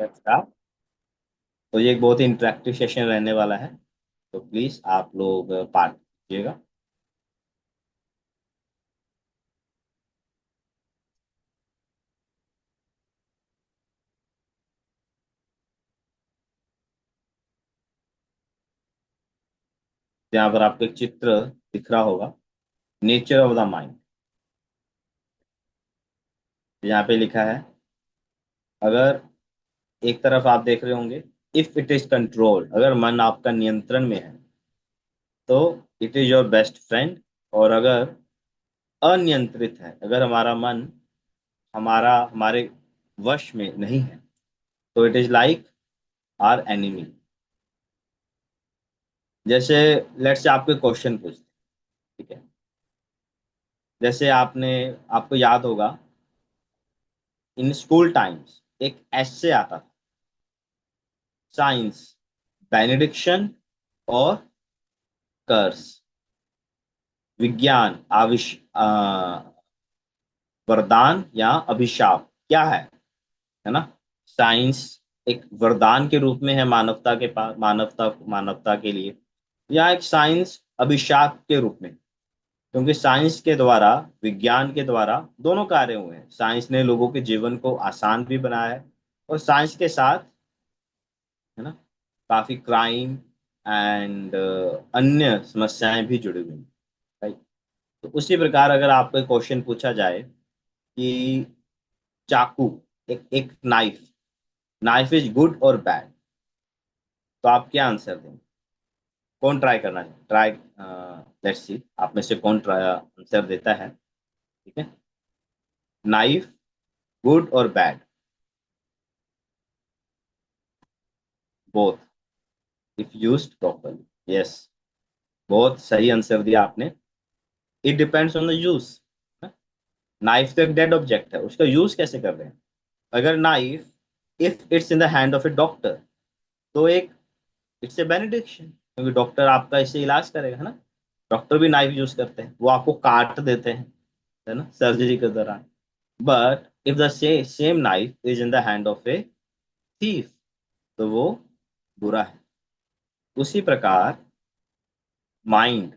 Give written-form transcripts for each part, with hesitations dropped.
Start. तो ये एक बहुत ही इंटरेक्टिव सेशन रहने वाला है, तो प्लीज आप लोग पार्ट कीजिएगा। यहाँ पर आपको एक चित्र दिख रहा होगा, नेचर ऑफ द माइंड। यहाँ पे लिखा है, अगर एक तरफ आप देख रहे होंगे, इफ इट इज कंट्रोल, अगर मन आपका नियंत्रण में है तो it is your best friend. और अगर अनियंत्रित है, अगर हमारा मन हमारे वश में नहीं है, तो it is like our enemy. जैसे लेट्स से आपको क्वेश्चन पूछते हैं, ठीक है। जैसे आपको याद होगा, इन स्कूल टाइम्स एक एस्से आता था, साइंस, बेनेडिक्शन और कर्स। विज्ञान वरदान या अभिशाप क्या है ना। साइंस एक वरदान के रूप में है मानवता के पास, मानवता के लिए, या एक साइंस अभिशाप के रूप में। क्योंकि साइंस के द्वारा, विज्ञान के द्वारा दोनों कार्य हुए हैं। साइंस ने लोगों के जीवन को आसान भी बनाया है, और साइंस के साथ, है ना, काफी क्राइम एंड अन्य समस्याएं भी जुड़ी हुई हैं, राइट। तो उसी प्रकार अगर आपको क्वेश्चन पूछा जाए कि चाकू, एक एक नाइफ, नाइफ इज गुड और बैड, तो आप क्या आंसर देंगे? कौन ट्राई करना है? ट्राई, लेट्स सी आप में से कौन ट्राई आंसर देता है, ठीक है। नाइफ गुड और bad? Both, if used properly. Yes, बहुत सही आंसर दिया आपने। It depends on the use. Knife तो एक डेड ऑब्जेक्ट है, उसका यूज कैसे कर रहे हैं। अगर knife, if it's in the hand of A doctor, तो एक इट्स ए बेनिडिक्शन, क्योंकि डॉक्टर आपका इससे इलाज करेगा, है ना। डॉक्टर भी नाइफ यूज करते हैं, वो आपको काट देते हैं, है ना, सर्जरी के दौरान। But if the same knife is in the hand of a thief, तो वो बुरा है। उसी प्रकार माइंड,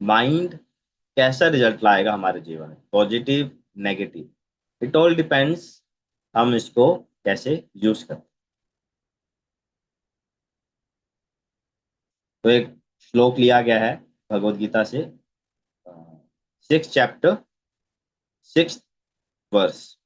माइंड कैसा रिजल्ट लाएगा हमारे जीवन में, positive, negative, it all depends हम इसको कैसे यूज करते हैं। तो एक श्लोक लिया गया है भगवत गीता से, 6 चैप्टर, 6 वर्स।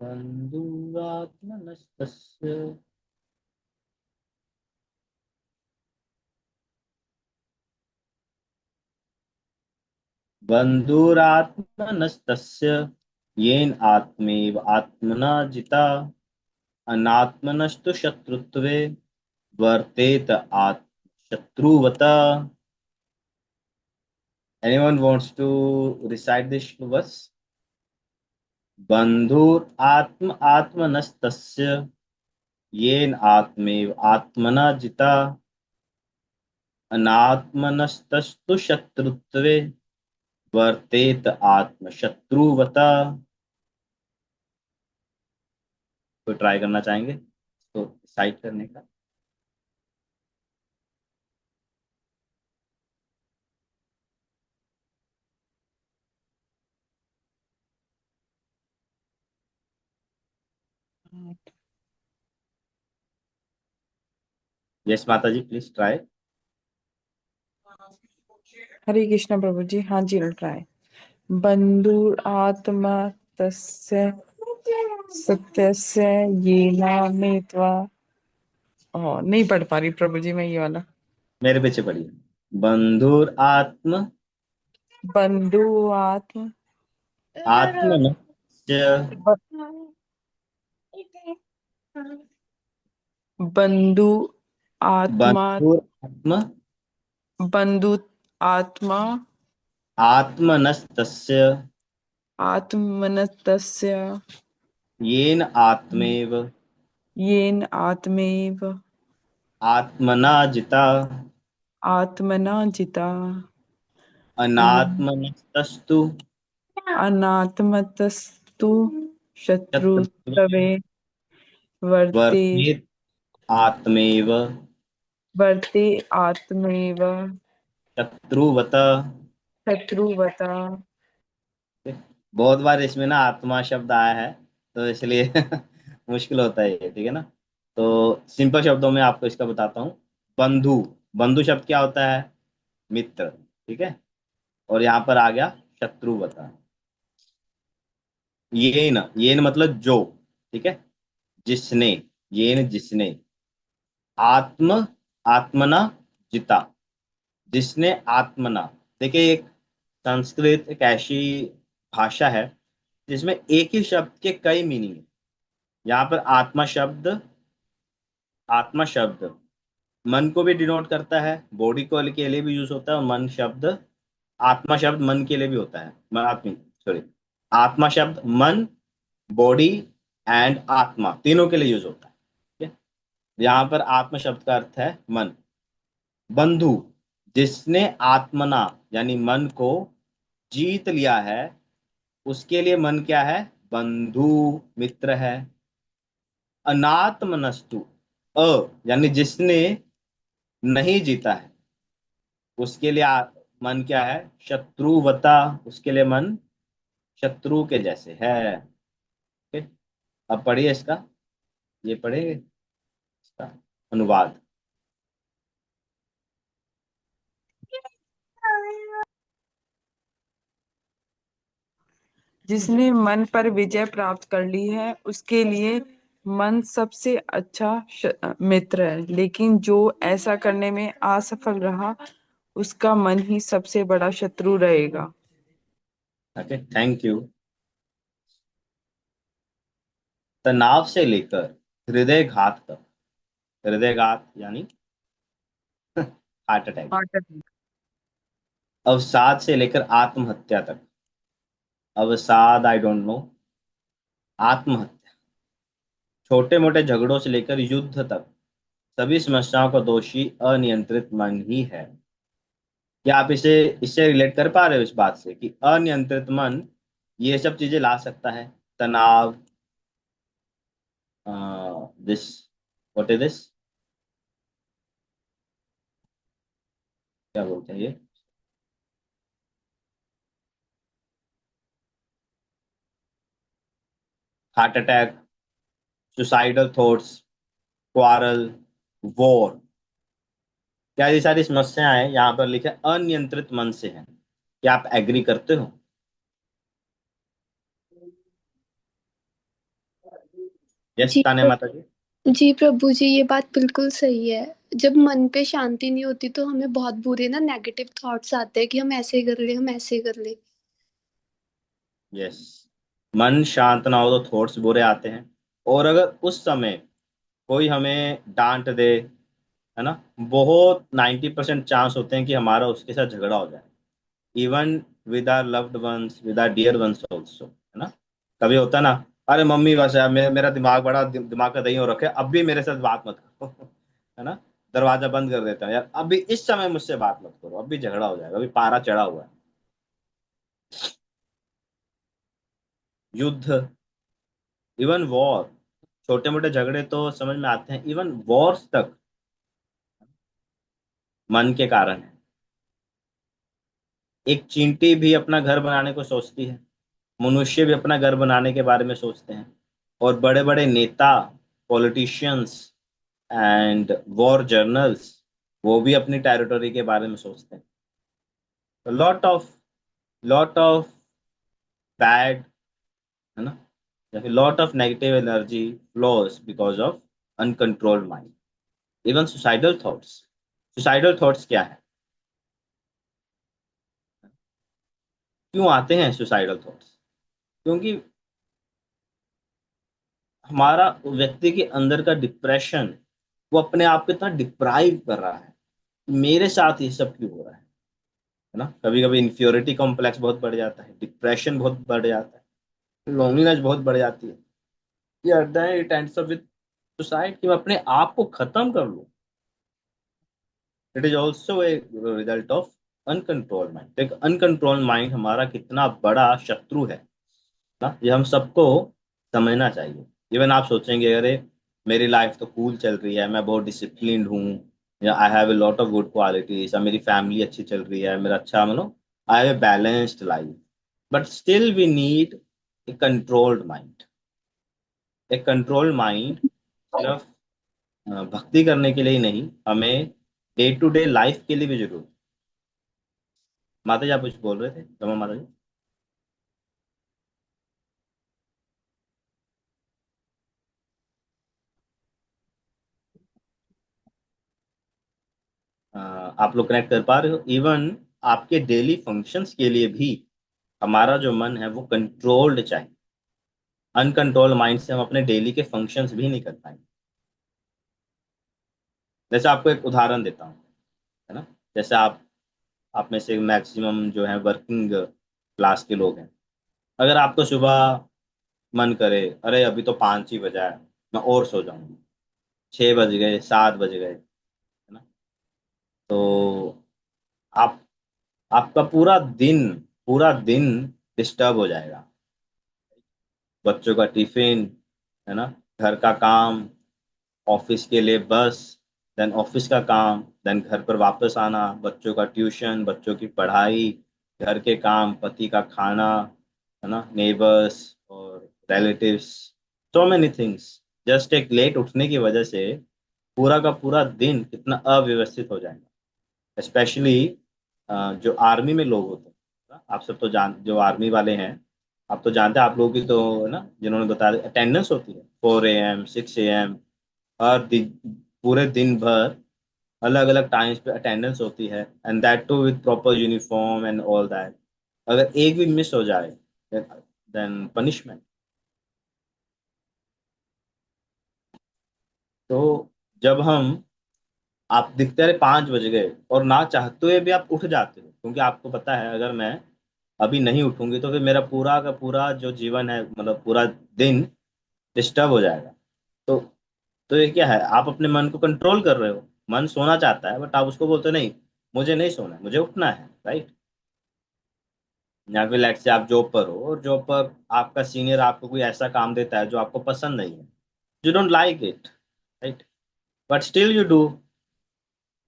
बंधुरात्मनस्तस्य, बंधुरात्मनस्तस्य येन आत्मेव आत्मना जिता, अनात्मनस्तु शत्रुत्वे वर्तेत आत्म शत्रुवता। Anyone wants to recite this verse? बंधुर आत्म आत्मनस्तस्य येन आत्मेव आत्मना जिता, अनात्मनस्तस्तु शत्रुत्वे वर्तेत आत्म शत्रुवता। तो ट्राई करना चाहेंगे तो रिसाइट करने का? यस माता जी, प्लीज ट्राई। हरे कृष्ण प्रभु जी। हाँ जी, ट्राई। बंधुर आत्मा तस्य सत्यस्य येनामित्वा। नहीं पढ़ पा रही प्रभु जी मैं ये वाला। मेरे पीछे पढ़िए। बंधुर आत्म बंधु आत्म आत्मनस्य, बंधु आत्मा, बंधुर आत्म बंधु आत्मा आत्मनस्तस्य आत्मनस्तस्य येन आत्मेव येन आत्मेव आत्मना जिता, आत्मना जिता, अनात्मनस्तस्तु, अनात्मतस्तु शत्रु शत्रुत्वे वर्ते, वर्तेत आत्मेव वर्ते आत्मैव शत्रुवत। शत्रुवता। बहुत बार इसमें ना आत्मा शब्द आया है, तो इसलिए मुश्किल होता है ये, ठीक है ना। तो सिंपल शब्दों में आपको इसका बताता हूँ। बंधु, बंधु शब्द क्या होता है? मित्र, ठीक है। और यहाँ पर आ गया शत्रु बता। ये न मतलब जो, ठीक है, जिसने, ये न जिसने, आत्म, आत्मना जिता, जिसने आत्मना। देखिए, एक संस्कृत एक ऐसी भाषा है जिसमें एक ही शब्द के कई मीनिंग है। यहाँ पर आत्मा शब्द मन को भी डिनोट करता है, बॉडी को के लिए भी यूज होता है, और मन शब्द, आत्मा शब्द मन के लिए भी होता है, आत्मी, सॉरी, आत्मा शब्द मन, बॉडी एंड आत्मा तीनों के लिए यूज होता है, ठीक है। यहाँ पर आत्मा शब्द का अर्थ है मन। बंधु, जिसने आत्मना यानी मन को जीत लिया है, उसके लिए मन क्या है? बंधु, मित्र है। अनात्मनस्तु, अ यानी जिसने नहीं जीता है, उसके लिए मन क्या है? शत्रुवता, उसके लिए मन शत्रु के जैसे है। ठीक है? अब पढ़िए इसका, ये पढ़िए इसका अनुवाद। जिसने मन पर विजय प्राप्त कर ली है उसके लिए मन सबसे अच्छा मित्र है, लेकिन जो ऐसा करने में असफल रहा उसका मन ही सबसे बड़ा शत्रु रहेगा। Okay, thank you. तनाव से लेकर हृदयघात तक, हृदयघात यानी हार्ट अटैक, हाँ, अवसाद से लेकर आत्महत्या तक, अवसाद आई डोंट नो, आत्महत्या, छोटे मोटे झगड़ों से लेकर युद्ध तक, सभी समस्याओं का दोषी अनियंत्रित मन ही है। क्या आप इसे इससे रिलेट कर पा रहे हो इस बात से कि अनियंत्रित मन ये सब चीजें ला सकता है? तनाव, दिस, व्हाट इज दिस, क्या बोलते हैं ये, heart attack, suicidal thoughts, quarrel, war, क्या ये सारी समस्याएं यहाँ पर लिखे अनियंत्रित मन से हैं? क्या आप एग्री करते हो? यस जी ताने माता जी। जी प्रभु जी, ये बात बिल्कुल सही है। जब मन पे शांति नहीं होती तो हमें बहुत बुरे ना नेगेटिव थॉट्स आते हैं कि हम ऐसे कर ले, हम ऐसे कर ले। यस, मन शांत ना हो तो थॉट्स बुरे आते हैं। और अगर उस समय कोई हमें डांट दे, है ना, बहुत 90% चांस होते हैं कि हमारा उसके साथ झगड़ा हो जाए, even with our loved ones, with our dear ones also, है ना। कभी होता है ना, अरे मम्मी बस यार, मेरा दिमाग बड़ा दिमाग का दही हो रखे, अब भी मेरे साथ बात मत करो है ना, दरवाजा बंद कर देता है यार, अभी इस समय मुझसे बात मत करो, अभी झगड़ा हो जाएगा, अभी पारा चढ़ा हुआ है। युद्ध, इवन वॉर, छोटे मोटे झगड़े तो समझ में आते हैं, इवन वॉर्स तक मन के कारण है। एक चींटी भी अपना घर बनाने को सोचती है, मनुष्य भी अपना घर बनाने के बारे में सोचते हैं, और बड़े बड़े नेता, पॉलिटिशियंस एंड वॉर जर्नल्स, वो भी अपनी टेरिटोरी के बारे में सोचते हैं। तो लॉट ऑफ बैड, है ना, या फिर lot of negative energy flows because of uncontrolled mind. Even suicidal thoughts क्या है? क्यों आते हैं सुसाइडल थॉट्स? क्योंकि हमारा व्यक्ति के अंदर का डिप्रेशन, वो अपने आप को इतना डिप्राइव कर रहा है, मेरे साथ ये सब क्यों हो रहा है ना। कभी कभी इंफियोरिटी कॉम्प्लेक्स बहुत बढ़ जाता है, डिप्रेशन बहुत बढ़ जाता है, लोनलीनेस बहुत बढ़ जाती है। ये at the end it ends up with suicide, कि मैं अपने आप को खत्म कर लूं। It is also a result of uncontrolled mind. एक अनकंट्रोल्ड माइंड हमारा कितना बड़ा शत्रु है ना, ये हम सबको समझना चाहिए। इवन आप सोचेंगे अरे मेरी लाइफ तो कूल चल रही है, मैं बहुत डिसिप्लिन्ड हूँ, या आई have a lot of good qualities, या मेरी फैमिली अच्छी चल रही है, मेरा अच्छा मतलब I have a balanced life, but still we need a controlled mind. एक कंट्रोल्ड माइंड सिर्फ भक्ति करने के लिए ही नहीं, हमें डे टू डे लाइफ के लिए भी जरूर। माता जी आप कुछ बोल रहे थे, रमा माता जी? आप लोग कनेक्ट कर पा रहे हो? इवन आपके डेली फंक्शंस के लिए भी हमारा जो मन है वो कंट्रोल्ड चाहिए। अनकंट्रोल्ड माइंड से हम अपने डेली के फंक्शंस भी नहीं कर पाएंगे। जैसे आपको एक उदाहरण देता हूँ, है ना। जैसे आप में से मैक्सिमम जो है वर्किंग क्लास के लोग हैं। अगर आपको सुबह मन करे अरे अभी तो 5 ही बजा है, मैं और सो जाऊंगी, 6 बज गए, 7 बज गए, है ना, तो आप आपका पूरा दिन डिस्टर्ब हो जाएगा। बच्चों का टिफिन, है ना, घर का काम, ऑफिस के लिए बस, देन ऑफिस का काम, देन घर पर वापस आना, बच्चों का ट्यूशन, बच्चों की पढ़ाई, घर के काम, पति का खाना, है ना, नेबर्स और relatives, so many things. Just एक लेट उठने की वजह से पूरा का पूरा दिन कितना अव्यवस्थित हो जाएगा। स्पेशली जो आर्मी में लोग होते हैं, आप सब तो जान, जो आर्मी वाले हैं, आप तो जानते हैं, आप लोगों की तो है ना, जिन्होंने बताया अटेंडेंस होती है 4 AM 6 AM, हर दिन, पूरे दिन भर अलग अलग टाइम्स पे अटेंडेंस होती है, and that too with proper uniform and all that. अगर एक भी मिस हो जाए देन पनिशमेंट। तो जब हम, आप दिखते रहे 5 बज गए और ना चाहते हुए भी आप उठ जाते हो, क्योंकि आपको पता है अगर मैं अभी नहीं उठूंगी तो फिर मेरा पूरा का पूरा जो जीवन है, मतलब पूरा दिन डिस्टर्ब हो जाएगा। तो तो ये क्या है, आप अपने मन को कंट्रोल कर रहे हो। मन सोना चाहता है बट आप उसको बोलते हो, नहीं मुझे नहीं सोना है, मुझे उठना है, राइट। या फिर लेट से आप जॉब पर हो और जॉब पर आपका सीनियर आपको कोई ऐसा काम देता है जो आपको पसंद नहीं है, you don't like it, right, but still you do.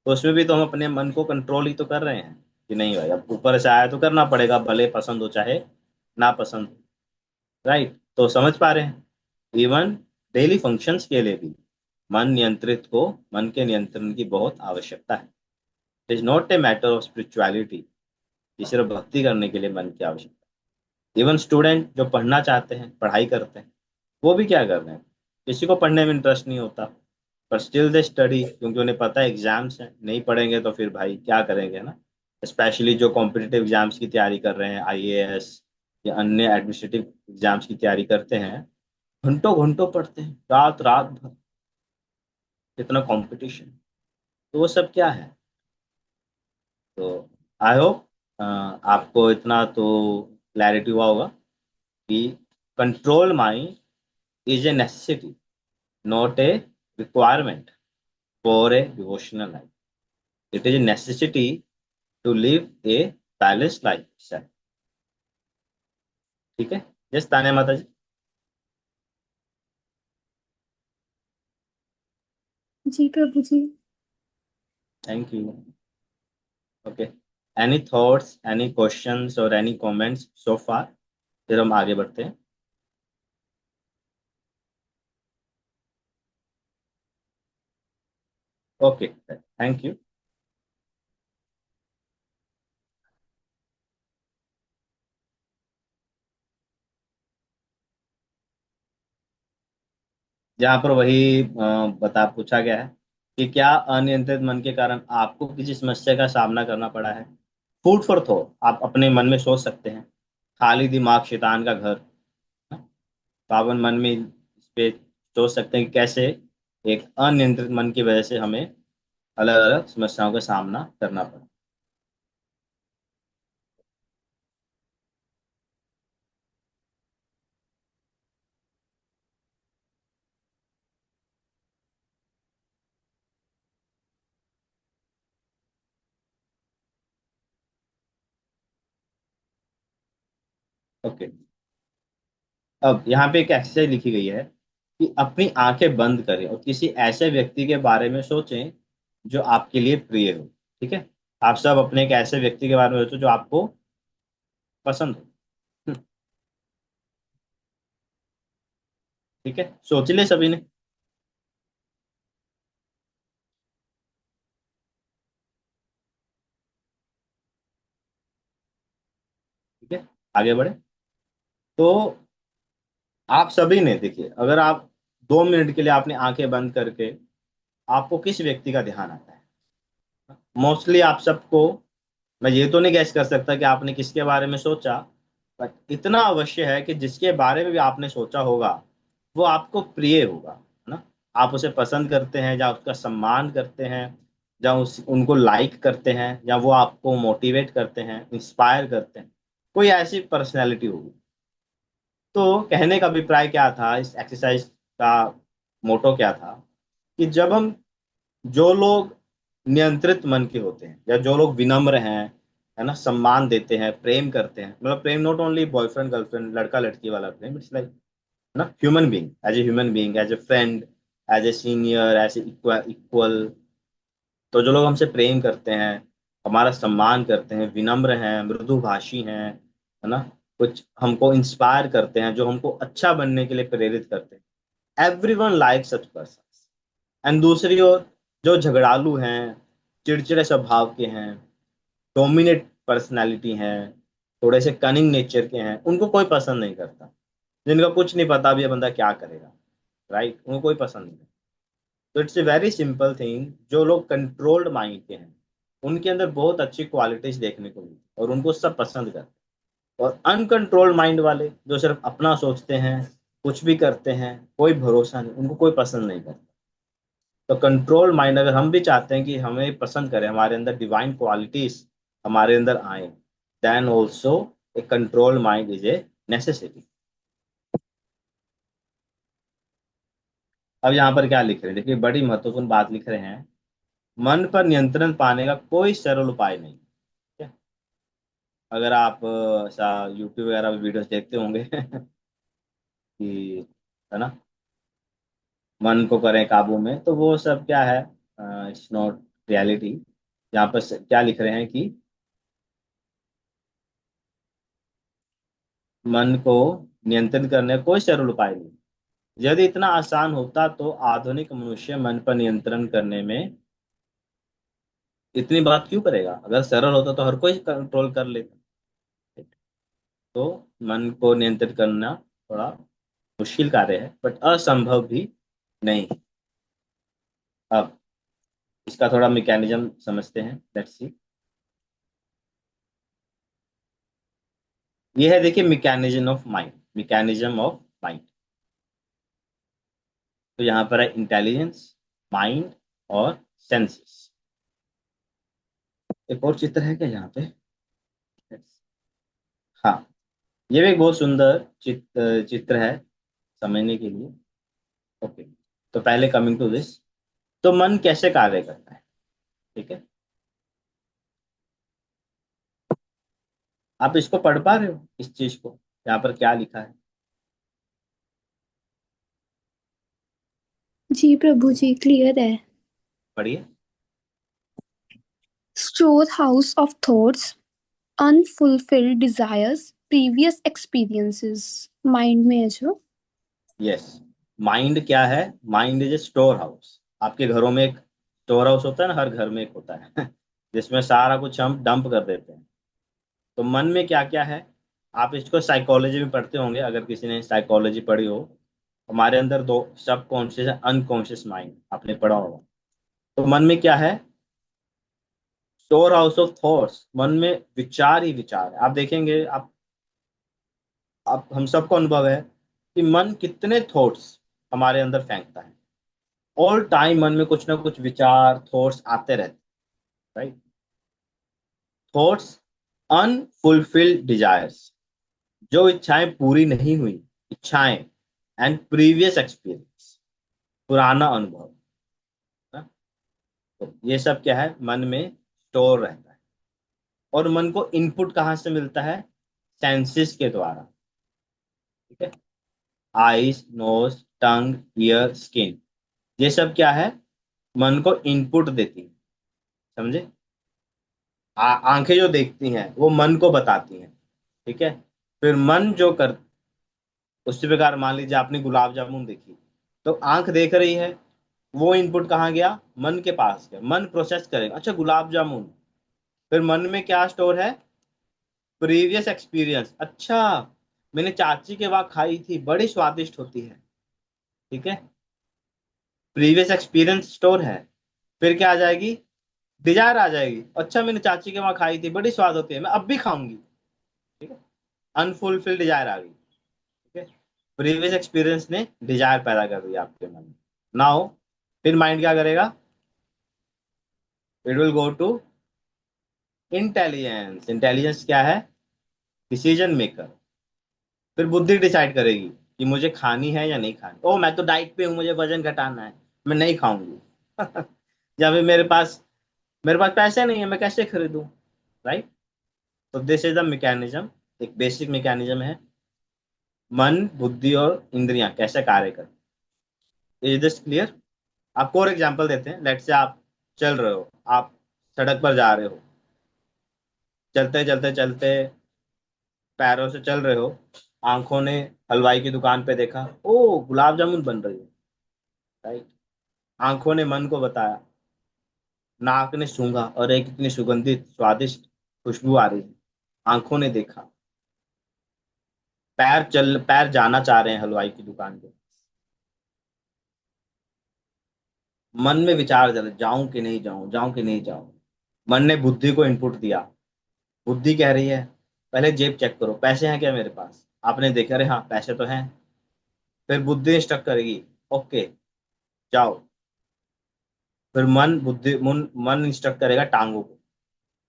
तो उसमें भी तो हम अपने मन को कंट्रोल ही तो कर रहे हैं कि नहीं भाई अब ऊपर से आया तो करना पड़ेगा, भले पसंद हो चाहे ना पसंद हो, राइट। तो समझ पा रहे हैं, इवन डेली फंक्शंस के लिए भी मन के नियंत्रण की बहुत आवश्यकता है। It is not a matter of spirituality कि सिर्फ भक्ति करने के लिए मन की आवश्यकता है। इवन स्टूडेंट जो पढ़ना चाहते हैं, पढ़ाई करते हैं, वो भी क्या कर रहे हैं, किसी को पढ़ने में इंटरेस्ट नहीं होता, पर स्टिल दे स्टडी, क्योंकि उन्हें पता है एग्जाम्स हैं, नहीं पढ़ेंगे तो फिर भाई क्या करेंगे ना। स्पेशली जो कॉम्पिटिटिव एग्जाम्स की तैयारी कर रहे हैं, आईएएस या अन्य एडमिनिस्ट्रेटिव एग्जाम्स की तैयारी करते हैं, घंटों घंटों पढ़ते हैं, रात रात भर, इतना कंपटीशन। तो वो सब क्या है? तो आई होप आपको इतना तो क्लैरिटी हुआ होगा कि control mind is a necessity, not a requirement for a devotional life. It is a necessity to live a balanced life. ठीक है। यस ताने माता जी। जी प्रभु जी। Thank you. Okay, any thoughts, any questions or any comments so far? फिर हम आगे बढ़ते हैं। Okay, thank you. जहाँ पर वही बता पूछा गया है कि क्या अनियंत्रित मन के कारण आपको किसी समस्या का सामना करना पड़ा है? फूड फॉर थॉट, आप अपने मन में सोच सकते हैं, खाली दिमाग शैतान का घर। पावन मन में इस पे सोच सकते हैं कि कैसे एक अनियंत्रित मन की वजह से हमें अलग अलग समस्याओं का सामना करना पड़ा। ओके, अब यहाँ पे एक एक्सरसाइज लिखी गई है कि अपनी आंखें बंद करें और किसी ऐसे व्यक्ति के बारे में सोचें जो आपके लिए प्रिय हो। ठीक है, आप सब अपने एक ऐसे व्यक्ति के बारे में सोचो जो आपको पसंद हो। ठीक है, सोच ले सभी ने। ठीक है, आगे बढ़े। तो आप सभी ने देखिए, अगर आप 2 मिनट के लिए आपने आंखें बंद करके, आपको किस व्यक्ति का ध्यान आता है? मोस्टली आप सबको, मैं ये तो नहीं गैस कर सकता कि आपने किसके बारे में सोचा, बट इतना अवश्य है कि जिसके बारे में भी आपने सोचा होगा वो आपको प्रिय होगा, है ना। आप उसे पसंद करते हैं, या उसका सम्मान करते हैं, या उनको लाइक करते हैं, या वो आपको मोटिवेट करते हैं, इंस्पायर करते हैं। कोई ऐसी पर्सनैलिटी होगी। तो कहने का अभिप्राय क्या था, इस एक्सरसाइज का मोटो क्या था, कि जब हम, जो लोग नियंत्रित मन के होते हैं, या जो लोग विनम्र हैं, है ना, सम्मान देते हैं, प्रेम करते हैं, मतलब प्रेम नॉट ओनली बॉयफ्रेंड गर्लफ्रेंड लड़का लड़की वाला प्रेम, इट्स लाइक, है ना, human being, as a human being, as a friend, as a senior, as a equal. तो जो लोग हमसे प्रेम करते हैं, हमारा सम्मान करते हैं, विनम्र हैं, मृदुभाषी हैं, है ना, कुछ हमको इंस्पायर करते हैं, जो हमको अच्छा बनने के लिए प्रेरित करते हैं, everyone like such person. And दूसरी ओर, जो झगड़ालू हैं, चिड़चिड़े स्वभाव के हैं, डोमिनेट पर्सनालिटी हैं, थोड़े से कनिंग नेचर के हैं, उनको कोई पसंद नहीं करता। जिनका कुछ नहीं पता भी ये बंदा क्या करेगा, राइट, उनको कोई पसंद नहीं। तो it's a very simple thing, जो लोग कंट्रोल्ड माइंड के हैं, उनके अंदर बहुत अच्छी क्वालिटीज देखने को मिलती है और उनको सब पसंद करते हैं। और अनकंट्रोल्ड माइंड वाले, जो सिर्फ अपना सोचते हैं, कुछ भी करते हैं, कोई भरोसा नहीं, उनको कोई पसंद नहीं करता। तो कंट्रोल माइंड, अगर हम भी चाहते हैं कि हमें पसंद करें, हमारे अंदर डिवाइन क्वालिटीज हमारे अंदर आए, then also a control mind is a necessity. अब यहाँ पर क्या लिख रहे हैं, देखिए बड़ी महत्वपूर्ण बात लिख रहे हैं। मन पर नियंत्रण पाने का कोई सरल उपाय नहीं। ठीक है? अगर आप ऐसा यूट्यूब वगैरह पे वीडियोस देखते होंगे कि, है ना, मन को करें काबू में, तो वो सब क्या है, इट्स नॉट रियलिटी। यहाँ पर क्या लिख रहे हैं कि मन को नियंत्रित करने का कोई सरल उपाय नहीं। यदि इतना आसान होता तो आधुनिक मनुष्य मन पर नियंत्रण करने में इतनी बात क्यों करेगा? अगर सरल होता तो हर कोई कंट्रोल कर लेता। तो मन को नियंत्रित करना थोड़ा मुश्किल कार्य है, बट असंभव भी नहीं। अब इसका थोड़ा मैकेनिज्म समझते हैं, लेट्स सी। ये है, देखिए, mechanism of mind, mechanism of mind. तो यहाँ पर है इंटेलिजेंस, माइंड और सेंसेस। एक और चित्र है क्या यहाँ पे? हाँ, ये भी एक बहुत सुंदर चित्र है समझने के लिए। ओके, तो पहले कमिंग टू दिस, तो मन कैसे कार्य करता है? ठीक है, आप इसको पढ़ पा रहे हो, इस चीज को, यहाँ पर क्या लिखा है? जी प्रभु जी, क्लियर है। पढ़िए। Store house of thoughts, unfulfilled desires, previous experiences, mind में है जो। यस, माइंड क्या है? Mind is A store house. आपके घरों में एक स्टोर हाउस होता है ना, हर घर में एक होता है जिसमें सारा कुछ हम डंप कर देते हैं। तो मन में क्या क्या है, आप इसको साइकोलॉजी में पढ़ते होंगे, अगर किसी ने साइकोलॉजी पढ़ी हो। हमारे अंदर दो सब कॉन्शियस है, अनकॉन्शियस माइंड, आपने पढ़ा होगा। तो मन में क्या है? Store house of thoughts. मन में विचार ही विचार है। आप देखेंगे, आप हम सबको अनुभव है कि मन कितने थॉट्स हमारे अंदर फेंकता है। ऑल टाइम मन में कुछ ना कुछ विचार, थॉट्स आते रहते, राइट। थॉट्स, अनफुलफिल्ड डिजायर्स, जो इच्छाएं पूरी नहीं हुई, इच्छाएं, एंड प्रीवियस एक्सपीरियंस, पुराना अनुभव, ना? तो ये सब क्या है, मन में स्टोर रहता है। और मन को इनपुट कहाँ से मिलता है? सेंसेस के द्वारा। ठीक है, आईज, नोज, टंग, ईयर, स्किन, ये सब क्या है, मन को इनपुट देती है। समझे? आंखें जो देखती हैं वो मन को बताती हैं। ठीक है, फिर मन जो कर, उसी प्रकार मान लीजिए आपने गुलाब जामुन देखी, तो आंख देख रही है, वो इनपुट कहाँ गया, मन के पास गया, मन प्रोसेस करेगा, अच्छा गुलाब जामुन, फिर मन में क्या स्टोर है, प्रीवियस एक्सपीरियंस, अच्छा मैंने चाची के वहां खाई थी, बड़ी स्वादिष्ट होती है। ठीक है, प्रीवियस एक्सपीरियंस स्टोर है। फिर क्या आ जाएगी, डिजायर आ जाएगी, अच्छा मैंने चाची के वहां खाई थी, बड़ी स्वाद होती है, मैं अब भी खाऊंगी। ठीक है, अनफुलफिल्ड डिजायर आ गई। ठीक है, प्रीवियस एक्सपीरियंस ने डिजायर पैदा कर दिया आपके मन में। नाउ फिर माइंड क्या करेगा, it will go to intelligence. Intelligence क्या है, डिसीजन मेकर। फिर बुद्धि डिसाइड करेगी कि मुझे खानी है या नहीं खानी, ओ मैं तो डाइट पे हूँ, मुझे वजन घटाना है, मैं नहीं खाऊंगी। या फिर मेरे पास पैसे नहीं है, मैं कैसे खरीदूं, राइट? तो दिस इज द मैकेनिज्म, एक बेसिक मैकेनिज्म है, मन, बुद्धि और इंद्रियां कैसे कार्य करती। Is this clear? आपको और एग्जांपल देते हैं। लेट्स से आप चल रहे हो, आप सड़क पर जा रहे हो, चलते चलते चलते पैरों से चल रहे हो, आंखों ने हलवाई की दुकान पे देखा, ओ गुलाब जामुन बन रही है, राइट? आंखों ने मन को बताया, नाक ने सूंघा, और एक इतनी सुगंधित स्वादिष्ट खुशबू आ रही है, आंखों ने देखा। पैर जाना चाह रहे हैं हलवाई की दुकान पे, मन में विचार चले, जाऊं कि नहीं जाऊं, जाऊं कि नहीं जाऊं। मन ने बुद्धि को इनपुट दिया, बुद्धि कह रही है पहले जेब चेक करो, पैसे हैं क्या मेरे पास, आपने देखा, अरे हाँ पैसे तो हैं। फिर बुद्धि इंस्ट्रक्ट करेगी, ओके जाओ। फिर मन इंस्ट्रक्ट करेगा टांगों को,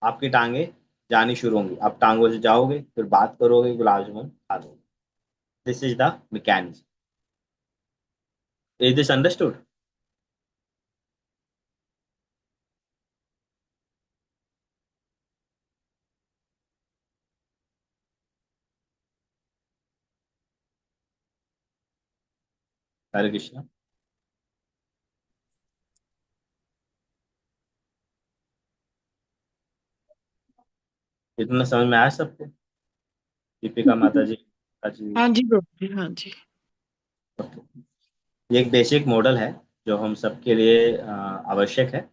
आपकी टांगे जानी शुरू होंगी, आप टांगों से जाओगे, फिर बात करोगे, गुलाब जामुन खा दोगे। This is the mechanism. Is this understood? Hare Krishna. इतना समझ में आया सबको? दीपिका माता जी, जी। हाँ जी प्रभु जी, हाँ जी। ये एक बेसिक मॉडल है जो हम सबके लिए आवश्यक है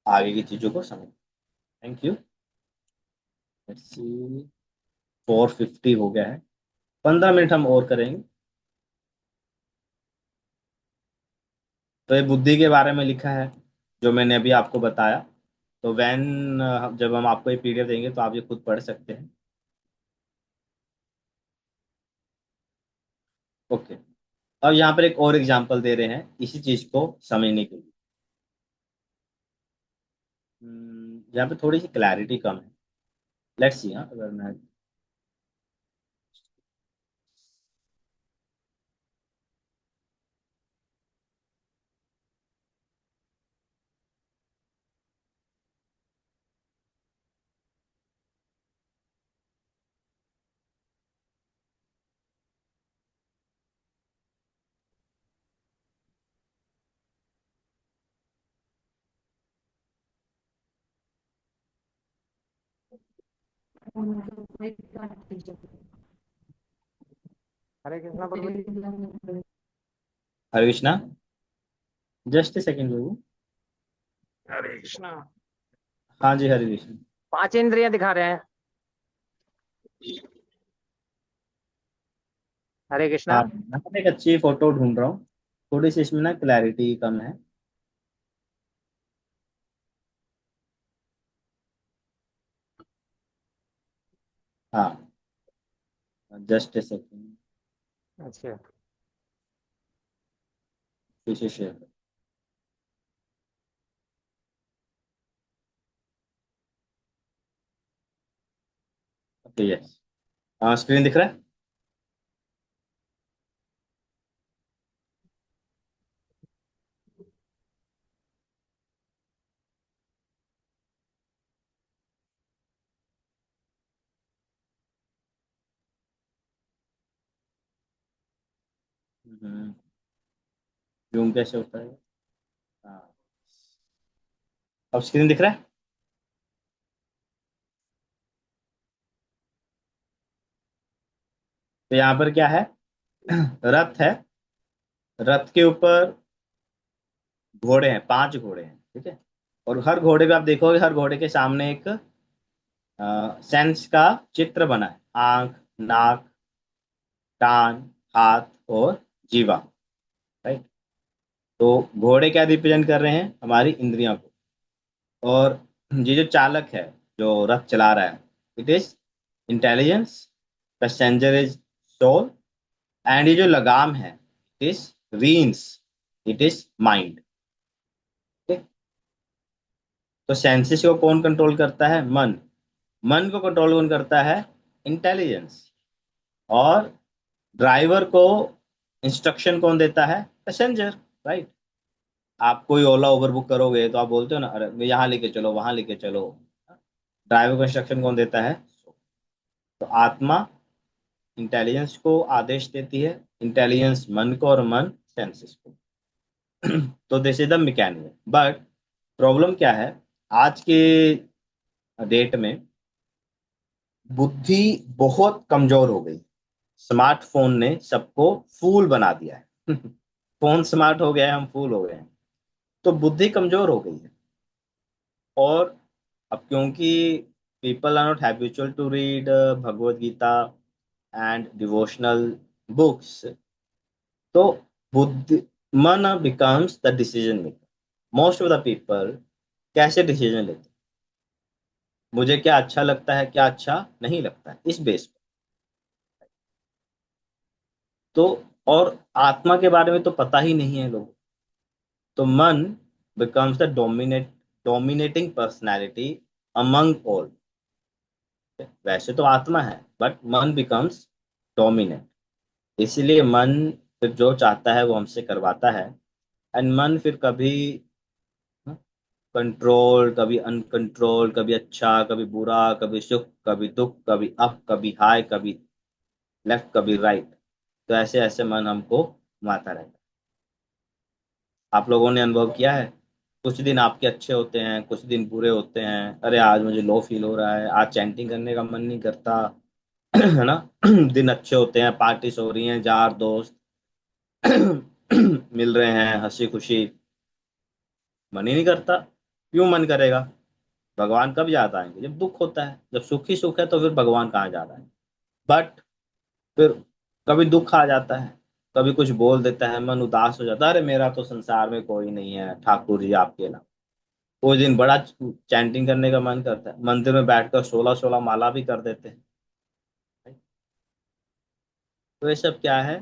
आगे की चीजों को समझ। Thank you. लेट्स सी, 4:50 हो गया है, 15 मिनट हम और करेंगे। तो ये बुद्धि के बारे में लिखा है जो मैंने अभी आपको बताया। तो जब हम आपको ये पीडीएफ देंगे तो आप ये खुद पढ़ सकते हैं। ओके, अब यहाँ पर एक और एग्जांपल दे रहे हैं इसी चीज को समझने के लिए। यहाँ पे थोड़ी सी क्लैरिटी कम है। लेट्स सी, हाँ अगर मैं, हरे कृष्णा प्रभु जी। हरे कृष्णा, जस्ट ए सेकेंड बाबू। हरे कृष्णा। हाँ जी, हरे कृष्णा। 5 इंद्रियां दिखा रहे हैं। हरे कृष्णा। हाँ, मैं एक अच्छी फोटो ढूंढ रहा हूँ, थोड़ी सी इसमें ना क्लैरिटी कम है। हाँ, जस्ट ए सेकेंड, अच्छा। पीछे शेयर। Okay, yes. हाँ, स्क्रीन दिख रहा है। जूम कैसे होता है? हाँ, अब स्क्रीन दिख रहा है? तो यहाँ पर क्या है? रथ है। रथ के ऊपर घोड़े हैं, 5 घोड़े हैं, ठीक है। और हर घोड़े पे आप देखोगे, हर घोड़े के सामने एक सेंस का चित्र बना है। आंख, नाक, कान, हाथ और जीवा, राइट। तो घोड़े क्या रिप्रेजेंट कर रहे हैं? हमारी इंद्रियों को। और ये जो चालक है, जो रथ चला रहा है, it is intelligence. Passenger is soul. And ये जो लगाम है, it is reins, it is mind. तो सेंसेस को कौन कंट्रोल करता है? मन। मन को कंट्रोल कौन करता है? इंटेलिजेंस। और ड्राइवर को इंस्ट्रक्शन कौन देता है? Passenger, right. आप कोई ओला उबर बुक करोगे तो आप बोलते हो ना, अरे यहाँ लेके चलो, वहां लेके चलो। ड्राइवर को इंस्ट्रक्शन कौन देता है? तो आत्मा इंटेलिजेंस को आदेश देती है, इंटेलिजेंस मन को, और मन सेंसेस को। तो this is the mechanism. But problem क्या है? आज के डेट में बुद्धि बहुत कमजोर हो गई। स्मार्टफोन ने सबको फूल बना दिया है। फोन स्मार्ट हो गया है, हम फूल हो गए हैं। तो बुद्धि कमजोर हो गई है। और अब क्योंकि people are not habitual to read Bhagavad Gita and devotional books, तो बुद्धि, मन becomes the decision maker. Most of the people कैसे डिसीजन लेते हैं? मुझे क्या अच्छा लगता है, क्या अच्छा नहीं लगता है, इस बेस पर। तो और आत्मा के बारे में तो पता ही नहीं है लोगों को। तो मन becomes the dominating personality among all. वैसे तो आत्मा है, बट मन बिकम्स डोमिनेंट। इसीलिए मन फिर जो चाहता है वो हमसे करवाता है। एंड मन फिर कभी कंट्रोल, कभी अनकंट्रोल, कभी अच्छा, कभी बुरा, कभी सुख, कभी दुख, कभी अप, कभी हाई, कभी लेफ्ट, कभी राइट। तो ऐसे ऐसे मन हमको घुमाता रहता है। आप लोगों ने अनुभव किया है? कुछ दिन आपके अच्छे होते हैं, कुछ दिन बुरे होते हैं। अरे आज मुझे लो फील हो रहा है, आज चैंटिंग करने का मन नहीं करता। है ना? दिन अच्छे होते हैं, पार्टीज हो रही हैं, यार दोस्त मिल रहे हैं, हंसी खुशी, मन ही नहीं करता। क्यों मन करेगा? भगवान कब याद आएंगे? जब दुख होता है। जब सुख ही सुख है तो फिर भगवान कहाँ जा रहा है? बट फिर कभी दुख आ जाता है, कभी कुछ बोल देता है, मन उदास हो जाता है, अरे मेरा तो संसार में कोई नहीं है, ठाकुर जी आपके अलावा। उस दिन बड़ा चैंटिंग करने का मन करता है, मंदिर में बैठकर 16 16 माला भी कर देते हैं। तो ये सब क्या है?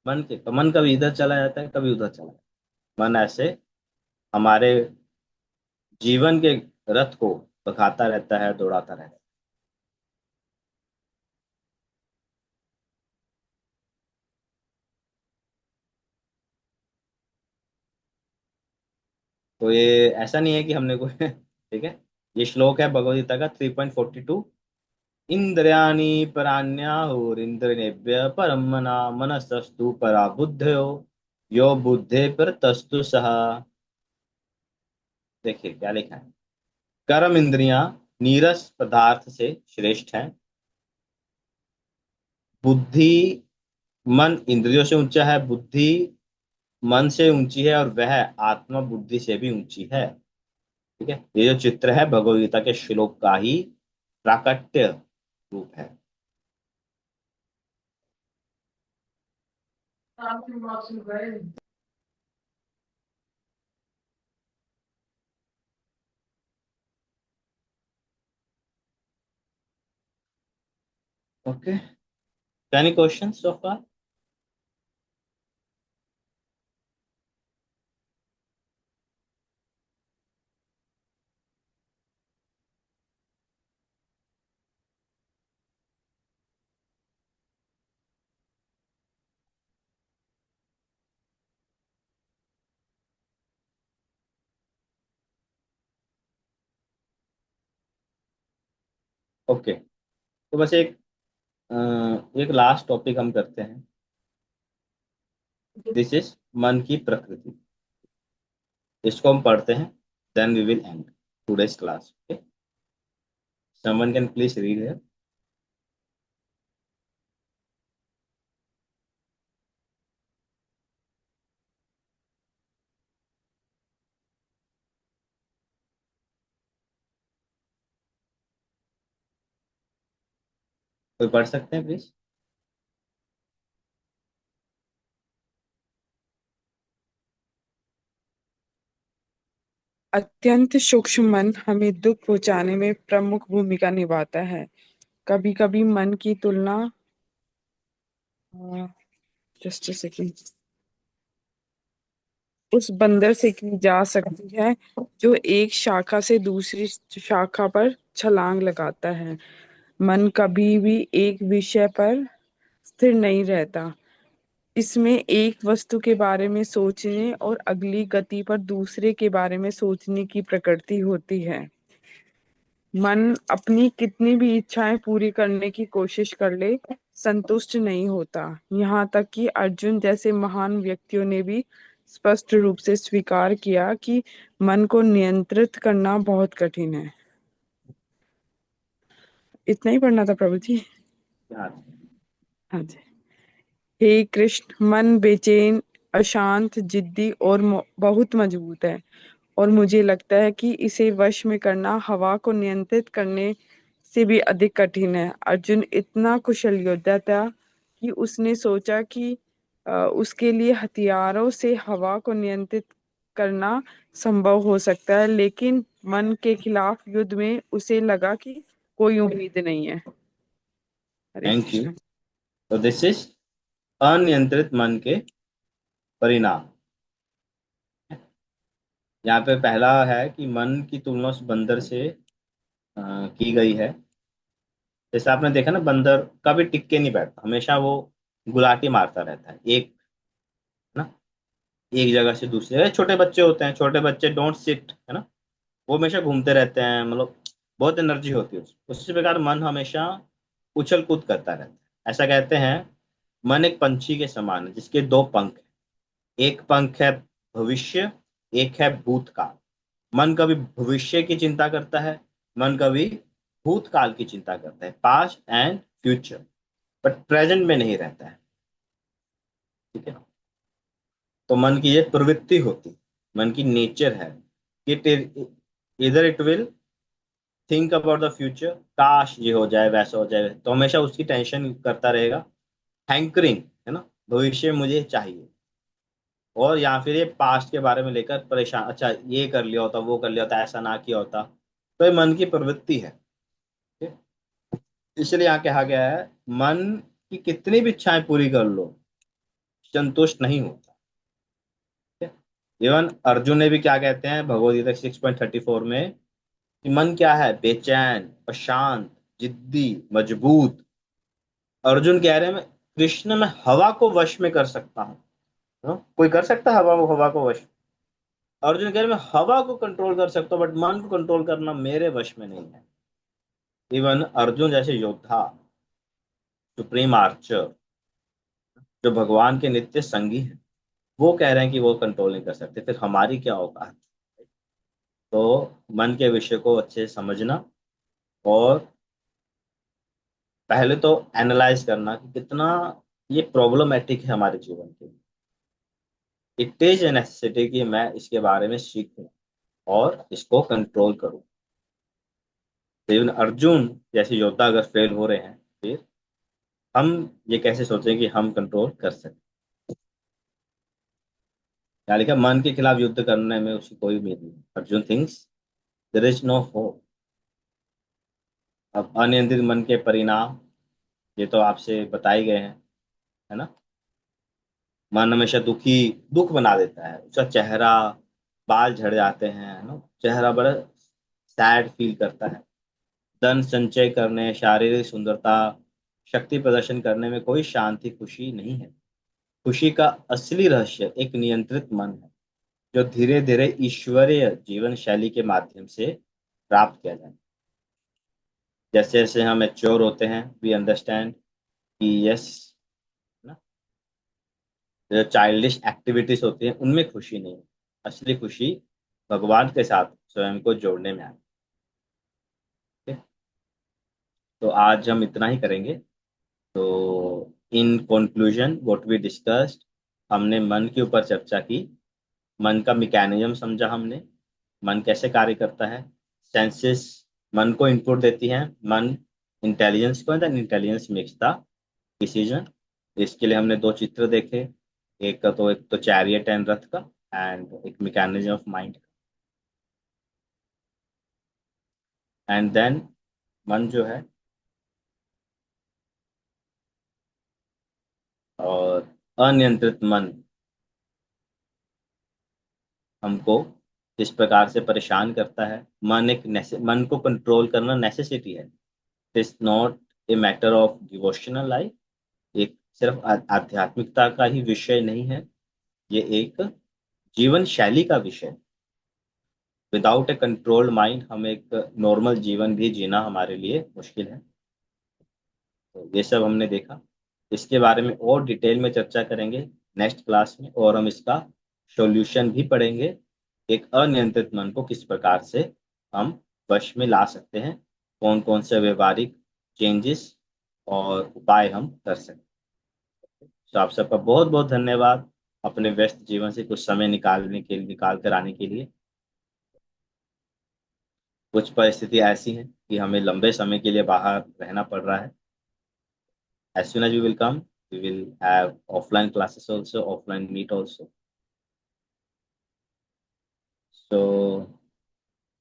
मन कभी इधर चला जाता है, कभी उधर चला जाता है। मन ऐसे हमारे जीवन के रथ को भगाता रहता है, दौड़ाता रहता है। तो ये ऐसा नहीं है कि हमने कोई ठीक है। ये श्लोक है भगवद गीता का 3.42। इंद्रियाणि पराण्याहुरिन्द्रियेभ्यः परम मना मनसस्तु परा बुद्धयो यो बुद्धे पर तस्तु सह। देखिए क्या लिखा है। कर्म इंद्रियां नीरस पदार्थ से श्रेष्ठ है। बुद्धि, मन इंद्रियों से ऊंचा है, बुद्धि मन से ऊंची है, और वह आत्मा बुद्धि से भी ऊंची है। ठीक है। ये जो चित्र है भगवद गीता के श्लोक का ही प्राकट्य रूप है। ओके, एनी क्वेश्चन सो फार? ओके, तो बस एक लास्ट टॉपिक हम करते हैं। दिस इज मन की प्रकृति। इसको हम पढ़ते हैं, then we will end today's class. Okay, someone can please read here. कोई पढ़ सकते हैं प्लीज? अत्यंत सूक्ष्म मन हमें दुख पहुंचाने में प्रमुख भूमिका निभाता है। कभी कभी मन की तुलना जस्ट सेकंड उस बंदर से की जा सकती है जो एक शाखा से दूसरी शाखा पर छलांग लगाता है। मन कभी भी एक विषय पर स्थिर नहीं रहता। इसमें एक वस्तु के बारे में सोचने और अगली गति पर दूसरे के बारे में सोचने की प्रकृति होती है। मन अपनी कितनी भी इच्छाएं पूरी करने की कोशिश कर ले, संतुष्ट नहीं होता। यहाँ तक कि अर्जुन जैसे महान व्यक्तियों ने भी स्पष्ट रूप से स्वीकार किया कि मन को नियंत्रित करना बहुत कठिन है। इतना ही पढ़ना था प्रभु जी। हाँ, हाँ जी। हे कृष्ण, मन बेचैन, अशांत, जिद्दी और बहुत मजबूत है, और मुझे लगता है कि इसे वश में करना हवा को नियंत्रित करने से भी अधिक कठिन है। अर्जुन इतना कुशल योद्धा था कि उसने सोचा कि उसके लिए हथियारों से हवा को नियंत्रित करना संभव हो सकता है, लेकिन मन के खिलाफ युद्ध में उसे लगा कि कोई उम्मीद नहीं है। हरे थैंक यू। कृष्ण। तो दिस इज अनियंत्रित मन के परिणाम। यहाँ पे पहला है कि मन की तुलना उस बंदर से की गई है। जैसे आपने देखा ना, बंदर कभी टिक के नहीं बैठता, हमेशा वो गुलाटी मारता रहता है, एक ना, एक जगह से दूसरी जगह। छोटे बच्चे होते हैं, छोटे बच्चे डोंट सिट, है ना, वो हमेशा घूमते रहते हैं, मतलब बहुत एनर्जी होती है उसी प्रकार मन हमेशा उछल कूद करता रहता है। ऐसा कहते हैं, मन एक पंछी के समान है जिसके दो पंख हैं। एक पंख है भविष्य, एक है भूतकाल। मन कभी भविष्य की चिंता करता है, मन कभी भूतकाल की चिंता करता है, past and future, but present में नहीं रहता है। ठीक है, तो मन की ये प्रवृत्ति होती, मन की नेचर है कि इधर it will think about the future, काश ये हो जाए, वैसा हो जाए, तो हमेशा उसकी टेंशन करता रहेगा, हैंकरिंग, है ना, भविष्य में मुझे चाहिए। और या फिर ये पास्ट के बारे में लेकर परेशान, अच्छा ये कर लिया होता, वो कर लिया होता, ऐसा ना किया होता। तो ये मन की प्रवृत्ति है। ठीक है? इसलिए यहाँ कहा गया है, मन की कितनी भी इच्छाएं पूरी कर लो, संतुष्ट नहीं होता। ठीक है? इवन अर्जुन ने भी क्या कहते हैं भगवद गीता 6.34 में, कि मन क्या है, बेचैन, अशांत, जिद्दी, मजबूत। अर्जुन कह रहे हैं, मैं कृष्ण, मैं हवा को वश में कर सकता हूँ। कोई कर सकता है हवा को वश? अर्जुन कह रहे हैं, मैं हवा को कंट्रोल कर सकता हूँ, बट मन को कंट्रोल करना मेरे वश में नहीं है। इवन अर्जुन जैसे योद्धा, सुप्रीम आर्चर, जो भगवान के नित्य संगी हैं, वो कह रहे हैं कि वो कंट्रोल नहीं कर सकते, फिर हमारी क्या औकात? तो मन के विषय को अच्छे से समझना, और पहले तो एनालाइज करना कि कितना ये प्रॉब्लमेटिक है हमारे जीवन के लिए। इट इज ए नेसेसिटी कि मैं इसके बारे में सीखूं और इसको कंट्रोल करूं। तो इवन अर्जुन जैसे योद्धा अगर फेल हो रहे हैं, फिर हम ये कैसे सोचें कि हम कंट्रोल कर सकते? क्या लिखा, मन के खिलाफ युद्ध करने में उसकी कोई उम्मीद नहीं। Arjun thinks there is no hope. अब अनियंत्रित मन के परिणाम ये तो आपसे बताए गए हैं, है ना। मन हमेशा दुख बना देता है, उसका चेहरा, बाल झड़ जाते हैं, है ना, चेहरा बड़ा सैड फील करता है। धन संचय करने, शारीरिक सुंदरता, शक्ति प्रदर्शन करने में कोई शांति, खुशी नहीं है। खुशी का असली रहस्य एक नियंत्रित मन है, जो धीरे धीरे ईश्वरीय जीवन शैली के माध्यम से प्राप्त किया जाए। जैसे जैसे हम मैच्योर होते हैं, वी अंडरस्टैंड कि यस, ना, जो चाइल्डिश एक्टिविटीज होती हैं उनमें खुशी नहीं है। असली खुशी भगवान के साथ स्वयं को जोड़ने में आती है। तो आज हम इतना ही करेंगे। तो in conclusion what we discussed, हमने मन के ऊपर चर्चा की, मन का मैकेनिज्म समझा हमने, मन कैसे कार्य करता है, सेंसेस मन को इनपुट देती हैं, मन इंटेलिजेंस को, and intelligence makes the decision. इसके लिए हमने दो चित्र देखे, एक तो चैरियट एंड रथ का, एंड एक mechanism of mind. And then मन जो है और अनियंत्रित मन हमको किस प्रकार से परेशान करता है। मन को कंट्रोल करना नेसेसिटी है। It's not a matter of devotional life. एक सिर्फ आध्यात्मिकता का ही विषय नहीं है, ये एक जीवन शैली का विषय। विदाउट ए कंट्रोल्ड माइंड हम एक नॉर्मल जीवन भी जीना हमारे लिए मुश्किल है। तो ये सब हमने देखा। इसके बारे में और डिटेल में चर्चा करेंगे नेक्स्ट क्लास में, और हम इसका सॉल्यूशन भी पढ़ेंगे। एक अनियंत्रित मन को किस प्रकार से हम वश में ला सकते हैं, कौन कौन से व्यवहारिक चेंजेस और उपाय हम कर सकते हैं। तो आप सबका बहुत बहुत धन्यवाद अपने व्यस्त जीवन से कुछ समय निकाल कर आने के लिए। कुछ परिस्थिति ऐसी हैं कि हमें लंबे समय के लिए बाहर रहना पड़ रहा है। As soon as we will come, we will have offline classes also, offline meet also. So,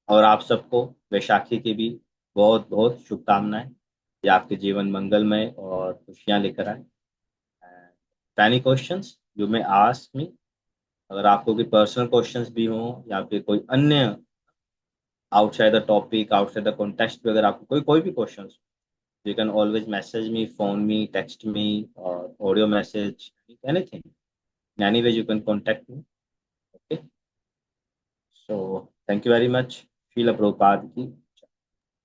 और आप सबको वैशाखी की भी बहुत बहुत शुभकामनाएं। ये आपके जीवन मंगलमय और खुशियां लेकर आए। Any questions you may ask me. अगर आपको कोई पर्सनल क्वेश्चंस भी हो या फिर कोई अन्य outside the topic, outside the context, अगर आपको कोई कोई भी questions, you can always message me, phone me, text me, or audio message, anything. In any way you can contact me. Okay. So thank you very much। Shila Prabhupad की।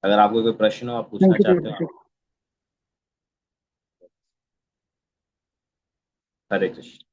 अगर आपको कोई प्रश्न हो, आप पूछना थैंक यू चाहते हो। हरे कृष्ण।